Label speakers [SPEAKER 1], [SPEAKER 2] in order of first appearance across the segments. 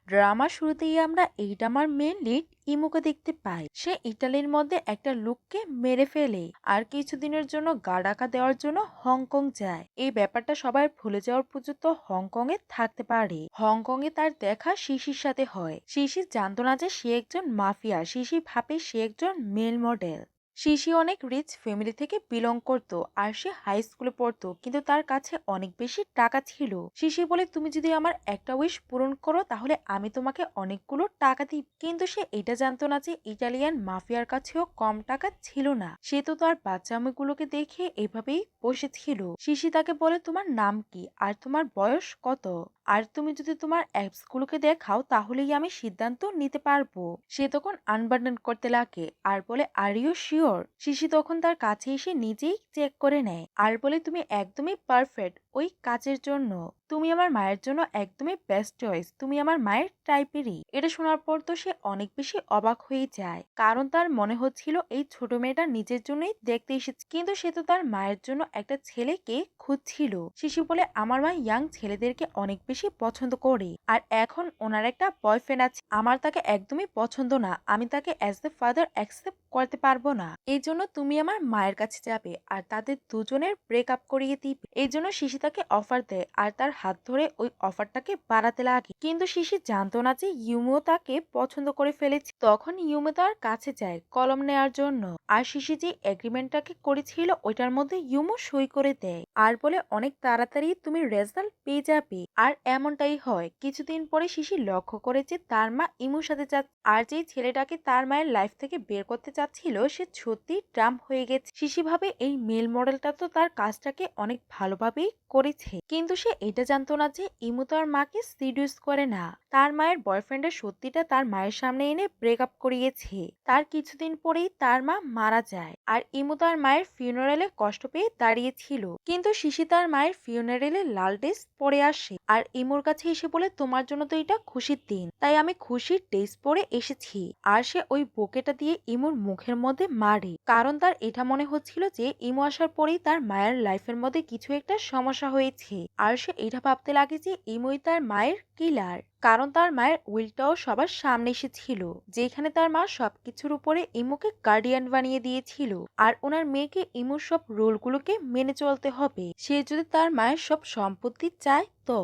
[SPEAKER 1] ড্রামার শুরুতেই আমরা এই ড্রামার মেন লিড ইমুকে দেখতে পাই। সে ইটালির মধ্যে একটা লোককে মেরে ফেলে আর কিছুদিনের জন্য গা ঢাকা দেওয়ার জন্য হংকং যায়। এই ব্যাপারটা সবাই ভুলে যাওয়ার পর্যন্ত হংকং এ থাকতে পারে। হংকং এ তার দেখা শিশির সাথে হয়। শিশির জানতো না যে সে একজন মাফিয়া। শিশির ভাবে সে একজন মেল মডেল। শিশি অনেক রিচ ফ্যামিলি থেকে বিলং করত আর সে হাই স্কুলে পড়তো, কিন্তু তার কাছে অনেক বেশি টাকা ছিল। শিশি বলে, তুমি যদি আমার একটা উইশ পূরণ করো তাহলে আমি তোমাকে অনেকগুলো টাকা দিই। কিন্তু সে এটা জানতো না যে ইটালিয়ান মাফিয়ার কাছেও কম টাকা ছিল না। সে তো তার বাচ্চা মেয়েগুলোকে দেখে এভাবেই বসেছিল। শিশি তাকে বলে, তোমার নাম কি আর তোমার বয়স কত, আর তুমি যদি তোমার অ্যাপস গুলোকে দেখাও তাহলেই আমি সিদ্ধান্ত নিতে পারবো। সে তখন আনবান্ডন করতে লাগে আর বলে, আর ইউ শিওর? শিশি তখন তার কাছে এসে নিজেই চেক করে নেয় আর বলে, তুমি একদমই পারফেক্ট ওই কাজের জন্য। তুমি আমার মায়ের জন্য একদমই বেস্ট চয়েস। তুমি আমার মায়ের টাইপেরই। এটা শোনার পর তো সে অনেক বেশি অবাক হয়ে যায়, কারণ তার মনে হচ্ছিল এই ছোট মেয়েটা নিজের জন্যই দেখতে এসেছে, কিন্তু সে তো তার মায়ের জন্য একটা ছেলেকে খুঁজছিল। শিশু বলে, আমার মা ইয়াং ছেলেদেরকে অনেক বেশি পছন্দ করে আর এখন ওনার একটা বয়ফ্রেন্ড আছে। আমার তাকে একদমই পছন্দ না। আমি তাকে অ্যাজ এ ফাদার অ্যাকসেপ্ট করতে পারবো না। এই জন্য তুমি আমার মায়ের কাছে যাবে আর তাদের দুজনের ব্রেকআপ করিয়ে দিবে। এই জন্য শিশি তাকে অফার দেয় আর তার হাত ধরে ওই অফারটাকে বাড়াতে লাগে। কিন্তু শিশি জানতো না যে ইউমো তাকে পছন্দ করে ফেলেছে। তখন ইউমো তার কাছে যায় কলম নেয়ার জন্য, আর শিশি যে এগ্রিমেন্টটাকে করেছিল ওইটার মধ্যে ইউমো সই করে দেয় আর বলে, অনেক তাড়াতাড়ি তুমি রেজাল্ট পেয়ে যাবে। আর এমনটাই হয়। কিছুদিন পরে শিশি লক্ষ্য করে যে তার মা ইমুর সাথে যাচ্ছে, আর যেই ছেলেটাকে তার মায়ের লাইফ থেকে বের করতে চাচ্ছিল সে সত্যি ড্রাম্প হয়ে গেছে। শিশি ভাবে এই মেল মডেলটা তো তার কাজটাকে অনেক ভালোভাবেই করেছে, কিন্তু সে এটা জানতো না যে ইমু তার মাকে সিডিউস করে না, তার মায়ের বয়ফ্রেন্ডের সত্যিটা তার মায়ের সামনে এনে ব্রেকআপ করিয়েছে। তার কিছুদিন পরেই তার মা মারা যায় আর ইমু তার মায়ের ফিউনারেলে কষ্ট পেয়ে দাঁড়িয়েছিল। কিন্তু শিশি তার মায়ের ফিউনারেলে লাল ড্রেস পরে আসে আর ইমুর কাছে এসে বলে, তোমার জন্য তো এটা খুশির দিন, তাই আমি খুশির ড্রেস পরে এসেছি। আর সে ওই বোকেটা দিয়ে ইমুর মুখের মধ্যে মারে, কারণ তার এটা মনে হচ্ছিল যে ইমু আসার পরেই তার মায়ের লাইফের মধ্যে কিছু একটা সমস্যা হয়েছে। আর সে এটা ভাবতে লাগে যে ইমুই তার মায়ের কিলার, কারণ তার মায়ের উইলটাও সবার সামনে এসেছিল, যেখানে তার মা সবকিছুর উপরে ইমুকে গার্ডিয়ান বানিয়ে দিয়েছিল আর ওনার মেয়েকে ইমুর সব রুলগুলোকে মেনে চলতে হবে। সে যদি তার মায়ের সব সম্পত্তি চায় তো।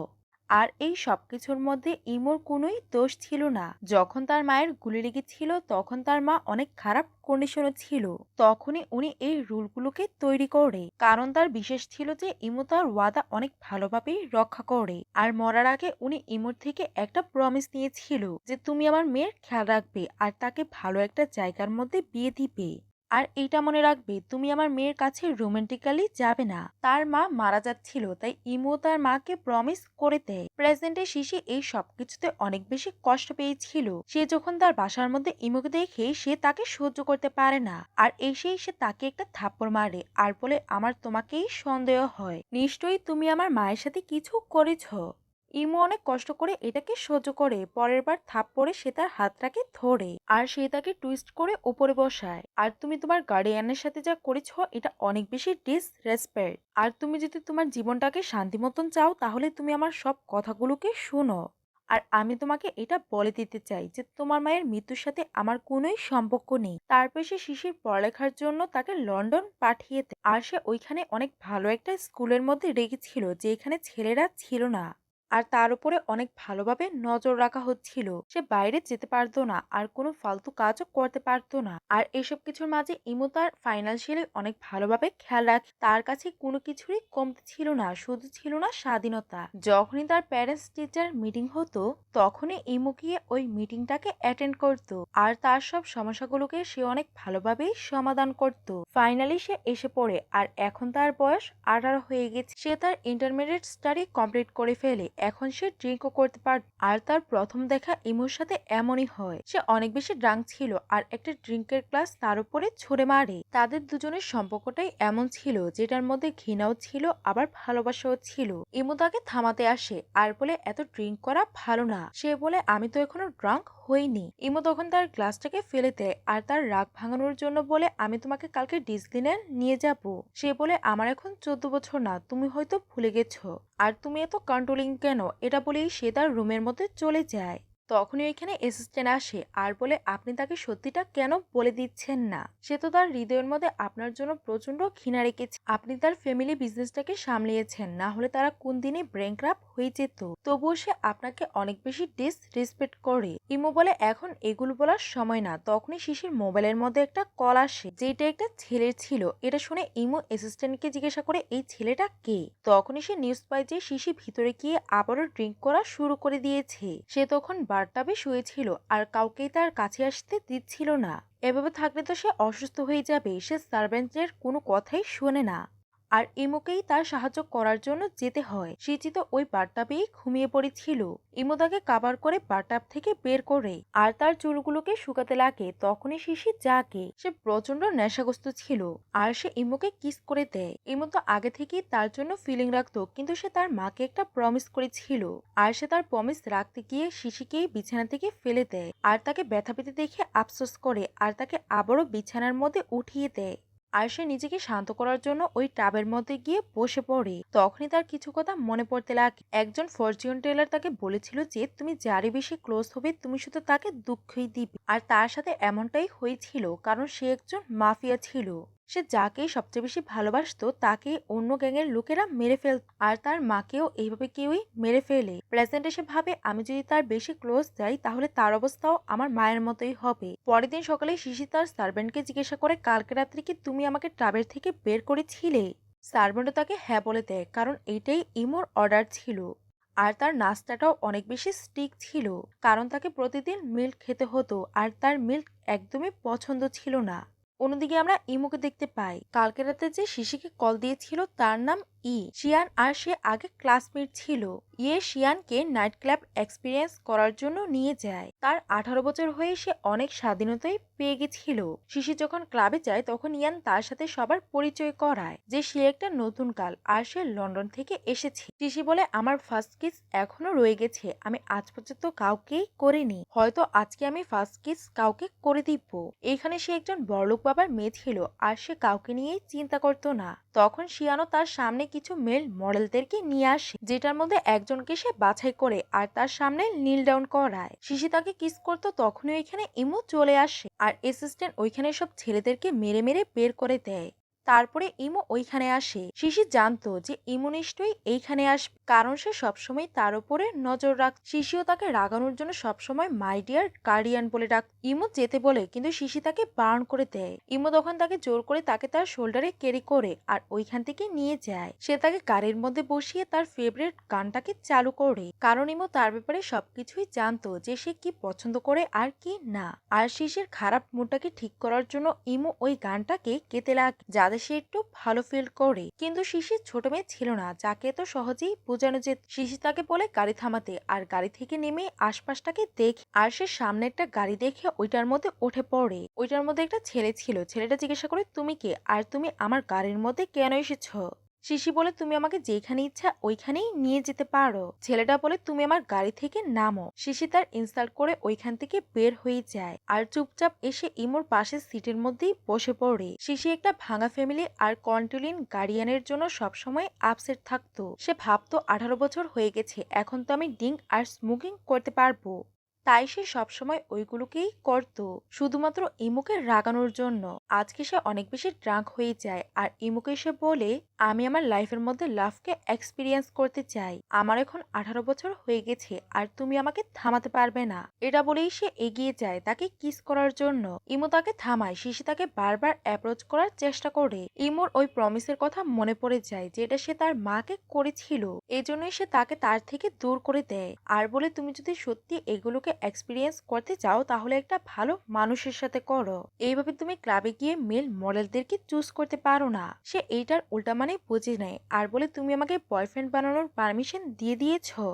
[SPEAKER 1] আর এই সবকিছুর মধ্যে ইমুর কোনোই দোষ ছিল না। যখন তার মায়ের গুলি লেগেছিল তখন তার মা অনেক খারাপ কন্ডিশনে ছিল। তখনই উনি এই রুলগুলোকে তৈরি করে, কারণ তার বিশেষ ছিল যে ইমু তার ওয়াদা অনেক ভালোভাবেই রক্ষা করে। আর মরার আগে উনি ইমুর থেকে একটা প্রমিস নিয়েছিল যে তুমি আমার মেয়ের খেয়াল রাখবে আর তাকে ভালো একটা জায়গার মধ্যে বিয়ে দিবে। আর এইটা মনে রাখবে, তুমি আমার মেয়ের কাছে রোমান্টিক্যালি যাবে না। তার মা মারা যাচ্ছিল, তাই ইমু তার মাকে প্রমিস করে দেয়। প্রেজেন্টে শিশি এই সবকিছুতে অনেক বেশি কষ্ট পেয়েছিল। সে যখন তার বাসার মধ্যে ইমুকে দেখে সে তাকে সহ্য করতে পারে না আর এসেই সে তাকে একটা থাপ্পড় মারে আর বলে, আমার তোমাকেই সন্দেহ হয়, নিশ্চয়ই তুমি আমার মায়ের সাথে কিছু করেছো। ইমু অনেক কষ্ট করে এটাকে সহ্য করে পরের বার থাপ্পড়ে সে তার হাতটাকে ধরে আর সে তাকে টুইস্ট করে উপরে বসায়। আর তুমি তোমার গার্ডিয়ানের সাথে যা করেছো এটা অনেক বেশি ডিসরেসপেক্ট। আর তুমি যদি তোমার জীবনটাকে শান্তি মতন চাও তাহলে তুমি আমার সব কথাগুলোকে শুনো। আর আমি তোমাকে এটা বলে দিতে চাই যে তোমার মায়ের মৃত্যুর সাথে আমার কোনোই সম্পর্ক নেই। তারপর সে শিশির পড়ালেখার জন্য তাকে লন্ডন পাঠিয়ে দেয় আর সে ওইখানে অনেক ভালো একটা স্কুলের মধ্যে রেখেছিল যেখানে ছেলেরা ছিল না। আর তার উপরে অনেক ভালোভাবে নজর রাখা হচ্ছিল। সে বাইরে যেতে পারতো না আর কোনো ফালতু কাজও করতে পারতো না। আর এসব কিছুর মাঝে ইমু তার ফাইন্যান্সিয়ালি অনেক ভালোভাবে খেয়াল রাখে। তার কাছে কোনো কিছুরই কমতি ছিল না, শুধু ছিল না স্বাধীনতা। যখনই তার প্যারেন্টস টিচার মিটিং হতো তখনই ইমু গিয়ে ওই মিটিংটাকে অ্যাটেন্ড করতো আর তার সব সমস্যাগুলোকে সে অনেক ভালোভাবেই সমাধান করত। ফাইনালি সে এসে পড়ে আর এখন তার বয়স 18 হয়ে গেছে। সে তার ইন্টারমিডিয়েট স্টাডি কমপ্লিট করে ফেলে। এখন সে ড্রিঙ্কও করতে পারে। আর তার প্রথম দেখা ইমুর সাথে এমনই হয়। সে অনেক বেশি ড্রাঙ্ক ছিল আর একটা ড্রিঙ্কের গ্লাস তার উপরে ছুঁড়ে মারে। তাদের দুজনের সম্পর্কটাই এমন ছিল যেটার মধ্যে ঘৃণাও ছিল আবার ভালোবাসাও ছিল। ইমু তাকে থামাতে আসে আর বলে, এত ড্রিঙ্ক করা ভালো না। সে বলে, আমি তো এখনো ড্রাঙ্ক হইনি। ইমু তখন তার গ্লাসটাকে ফেলে দেয় আর তার রাগ ভাঙানোর জন্য বলে, আমি তোমাকে কালকে ডিসনিল্যান্ড নিয়ে যাব। সে বলে, আমার এখন 14 বছর না, তুমি হয়তো ভুলে গেছো। আর তুমি এত কন্ট্রোলিং কেন? এটা বলেই সে তার রুমের মধ্যে চলে যায়। তখনই ওইখানে অ্যাসিস্ট্যান্ট আসে আর বলে আপনি তাকে সত্যিটা কেন বলে দিচ্ছেন না? সে তো তার হৃদয়ের মধ্যে আপনার জন্য প্রচন্ড ঘৃণা রেখেছে। আপনি তার ফ্যামিলি বিজনেসটাকে সামলিয়েছেন, না হলে তারা কোন দিনে ব্যাংক্রাপ্ট হয়ে যেত। তবুও সে আপনাকে অনেক বেশি ডিসরেসপেক্ট করে। ইমু বলে এখন এগুলো বলার সময় না। তখনই শিশির মোবাইলের মধ্যে একটা কল আসে, যেটা একটা ছেলের ছিল। এটা শুনে ইমু অ্যাসিস্ট্যান্টকে জিজ্ঞাসা করে এই ছেলেটা কে। তখনই সে নিউজ পায় যে শিশি ভিতরে গিয়ে আবারও ড্রিঙ্ক করা শুরু করে দিয়েছে। সে তখন বাথটাবে শুয়েছিল আর কাউকেই তার কাছে আসতে দিচ্ছিল না। এভাবে থাকলে তো সে অসুস্থ হয়ে যাবে। সে সার্ভেন্টের কোনো কথাই শোনে না আর ইমুকেই তার সাহায্য করার জন্য যেতে হয়। সিচি তো ওই বাথটাবেই ঘুমিয়ে পড়েছিল। ইমু তাকে কাভার করে বাথটাব থেকে বের করে আর তার চুলগুলোকে শুকাতে লাগে। তখনই শিশি জাগে। সে প্রচন্ড নেশাগ্রস্ত ছিল আর সে ইমুকে কিস করে দেয়। ইমু তো আগে থেকেই তার জন্য ফিলিং রাখতো, কিন্তু সে তার মাকে একটা প্রমিস করেছিল আর সে তার প্রমিস রাখতে গিয়ে শিশিকেই বিছানা থেকে ফেলে দেয় আর তাকে ব্যথা পেতে দেখে আফসোস করে আর তাকে আবারও বিছানার মধ্যে উঠিয়ে দেয়। আর সে নিজেকে শান্ত করার জন্য ওই টাবের মধ্যে গিয়ে বসে পড়ে। তখনই তার কিছু কথা মনে পড়তে লাগে। একজন ফরচুন টেলার তাকে বলেছিল যে তুমি যারে বেশি ক্লোজ হবে তুমি শুধু তাকে দুঃখই দিবে। আর তার সাথে এমনটাই হয়েছিল, কারণ সে একজন মাফিয়া ছিল। সে যাকেই সবচেয়ে বেশি ভালোবাসতো তাকে অন্য গ্যাংয়ের লোকেরা মেরে ফেলত আর তার মাকেও এইভাবে কেউই মেরে ফেলে। প্রেজেন্ট এসে ভাবে আমি যদি তার বেশি ক্লোজ যাই তাহলে তার অবস্থাও আমার মায়ের মতোই হবে। পরের দিন সকালে শিশি তার সার্ভেন্টকে জিজ্ঞাসা করে কালকে রাত্রে কি তুমি আমাকে ট্রাবের থেকে বের করেছিলে? সার্ভেন্টও তাকে হ্যাঁ বলে দেয়, কারণ এইটাই ইমোর অর্ডার ছিল। আর তার নাস্তাটাও অনেক বেশি স্টিক ছিল, কারণ তাকে প্রতিদিন মিল্ক খেতে হতো আর তার মিল্ক একদমই পছন্দ ছিল না। অন্যদিকে আমরা ইমুকে দেখতে পাই কালকে রাতে যে শিশিকে কল দিয়েছিল তার নাম শিয়ান আর সে আগে ক্লাসমেট ছিল। শিয়ানকে নাইট ক্লাব এক্সপিরিয়েন্স করার জন্য নিয়ে যায়। তার 18 বছর হয়ে সে অনেক স্বাধীনতাই পেয়ে গেছিল। শিশি যখন ক্লাবে যায় তখন ইয়ান তার সাথে সবার পরিচয় করায় যে সে একটা নতুন কাল আর সে লন্ডন থেকে এসেছে। শিশি বলে আমার ফার্স্ট কিস এখনো রয়ে গেছে, আমি আজ পর্যন্ত কাউকেই করিনি, হয়তো আজকে আমি ফার্স্ট কিস কাউকে করে দিব। এখানে সে একজন বড়লোক বাবার মেয়ে ছিল আর সে কাউকে নিয়েই চিন্তা করতো না। তখন শিয়ানো তার সামনে কিছু মেল মডেলদেরকে নিয়ে আসে, যেটার মধ্যে একজনকে সে বাছাই করে আর তার সামনে নীল ডাউন করায়। শিশি তাকে কিস করতো, তখনই ওইখানে ইমু চলে আসে আর অ্যাসিস্ট্যান্ট ওইখানে সব ছেলেদেরকে মেরে মেরে বের করে দেয়। তারপরে ইমু ওইখানে আসে। শিশি জানতো যে ইমু নিশ্চয়ই এইখানে আসবে, কারণ সে সবসময় তার উপরে নজর রাখ। শিশিও তাকে রাগানোর জন্য সবসময় মাই ডিয়ার গার্ডিয়ান বলে ডাক। ইমু যেতে বলে, কিন্তু শিশি তাকে বারণ করে দেয়। ইমু তখন তাকে জোর করে তাকে তার শোল্ডারে ক্যারি করে আর ওইখান থেকে নিয়ে যায়। সে তাকে গাড়ির মধ্যে বসিয়ে তার ফেভারিট গানটাকে চালু করে, কারণ ইমু তার ব্যাপারে সবকিছুই জানতো যে সে কি পছন্দ করে আর কি না। আর শিশির খারাপ মুডটাকে ঠিক করার জন্য ইমু ওই গানটাকে গেতে লাগে যাতে সে একটু ভালো ফিল করে। কিন্তু শিশির ছোট মেয়ে ছিল না যাকে এত সহজেই বোঝানো যেত। শিশি তাকে বলে গাড়ি থামাতে আর গাড়ি থেকে নেমে আশপাশটাকে দেখে আর সে সামনে একটা গাড়ি দেখে ওইটার মধ্যে উঠে পড়ে। ওইটার মধ্যে একটা ছেলে ছিল। ছেলেটা জিজ্ঞাসা করে তুমি কে আর তুমি আমার গাড়ির মধ্যে কেন এসেছো? শিশি বলে তুমি আমাকে যেখানে ইচ্ছা ওইখানেই নিয়ে যেতে পারো। ছেলেটা বলে তুমি আমার গাড়ি থেকে নামো। শিশি তার ইনসাল্ট করে ওইখান থেকে বের হয়ে যায় আর চুপচাপ এসে ইমোর পাশের সিটের মধ্যেই বসে পড়ে। শিশি একটা ভাঙা ফ্যামিলি আর কন্ট্রোলিং গার্ডিয়ানের জন্য সবসময় আপসেট থাকতো। সে ভাবতো 18 বছর হয়ে গেছে, এখন তো আমি ড্রিঙ্ক আর স্মোকিং করতে পারবো। তাই সে সবসময় ওইগুলোকেই করত শুধুমাত্র ইমুকে রাগানোর জন্য। আজকে সে অনেক বেশি ড্রাঙ্ক হয়ে যায় আর ইমুকে সে বলে আমি আমার লাইফের মধ্যে লাভকে এক্সপিরিয়েন্স করতে চাই। আমার এখন 18 বছর হয়ে গেছে আর তুমি আমাকে থামাতে পারবে না। এটা বলেই সে এগিয়ে যায় তাকে কিস করার জন্য। ইমু তাকে থামায়। শিশি তাকে বারবার অ্যাপ্রোচ করার চেষ্টা করে। ইমুর ওই প্রমিসের কথা মনে পড়ে যায় যেটা সে তার মাকে করেছিল। এজন্যই সে তাকে তার থেকে দূর করে দেয় আর বলে তুমি যদি সত্যি এগুলোকে এক্সপিরিয়েন্স করতে চাও তাহলে একটা ভালো মানুষের সাথে করো। এইভাবে তুমি ক্লাবে গিয়ে মেল মডেলদেরকে চুজ করতে পারো না। সে এইটার উল্টা মানে বুঝে নেয় আর বলে তুমি আমাকে বয়ফ্রেন্ড বানানোর পারমিশন দিয়ে দিয়েছো।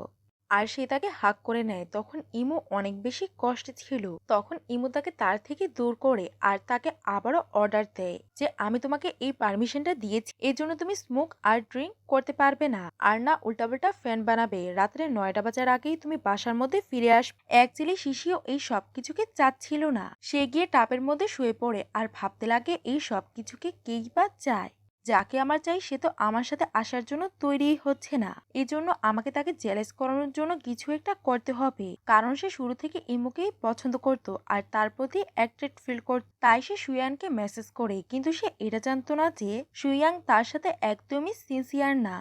[SPEAKER 1] আর সে তাকে হাক করে নেয়। তখন ইমু অনেক বেশি কষ্টে ছিল। তখন ইমু তাকে তার থেকে দূর করে আর তাকে আবারও অর্ডার দেয় যে আমি তোমাকে এই পারমিশনটা দিয়েছি, এই জন্য তুমি স্মোক আর ড্রিঙ্ক করতে পারবে না আর না উল্টাপাল্টা ফ্যান বানাবে। রাত্রে 9টা বাজার আগেই তুমি বাসার মধ্যে ফিরে আসবে। অ্যাকচুয়ালি শিশিও এই সবকিছুকে চাচ্ছিল না। সে গিয়ে টাপের মধ্যে শুয়ে পড়ে আর ভাবতে লাগে এই সবকিছুকে কেই বা চায়। যাকে আমার চাই সে তো আমার সাথে আসার জন্য তৈরি হচ্ছে না। এজন্য আমাকে তাকে জেলাস করানোর জন্য কিছু একটা করতে হবে, কারণ সে শুরু থেকে ইমুকেই পছন্দ করত আর তার প্রতি অ্যাট্রাক্ট ফিল করত। তাই সে সুয়ানকে মেসেজ করে, কিন্তু সে এটা জানতো না যে সুয়াং তার সাথে একদমই সিনসিয়ার না।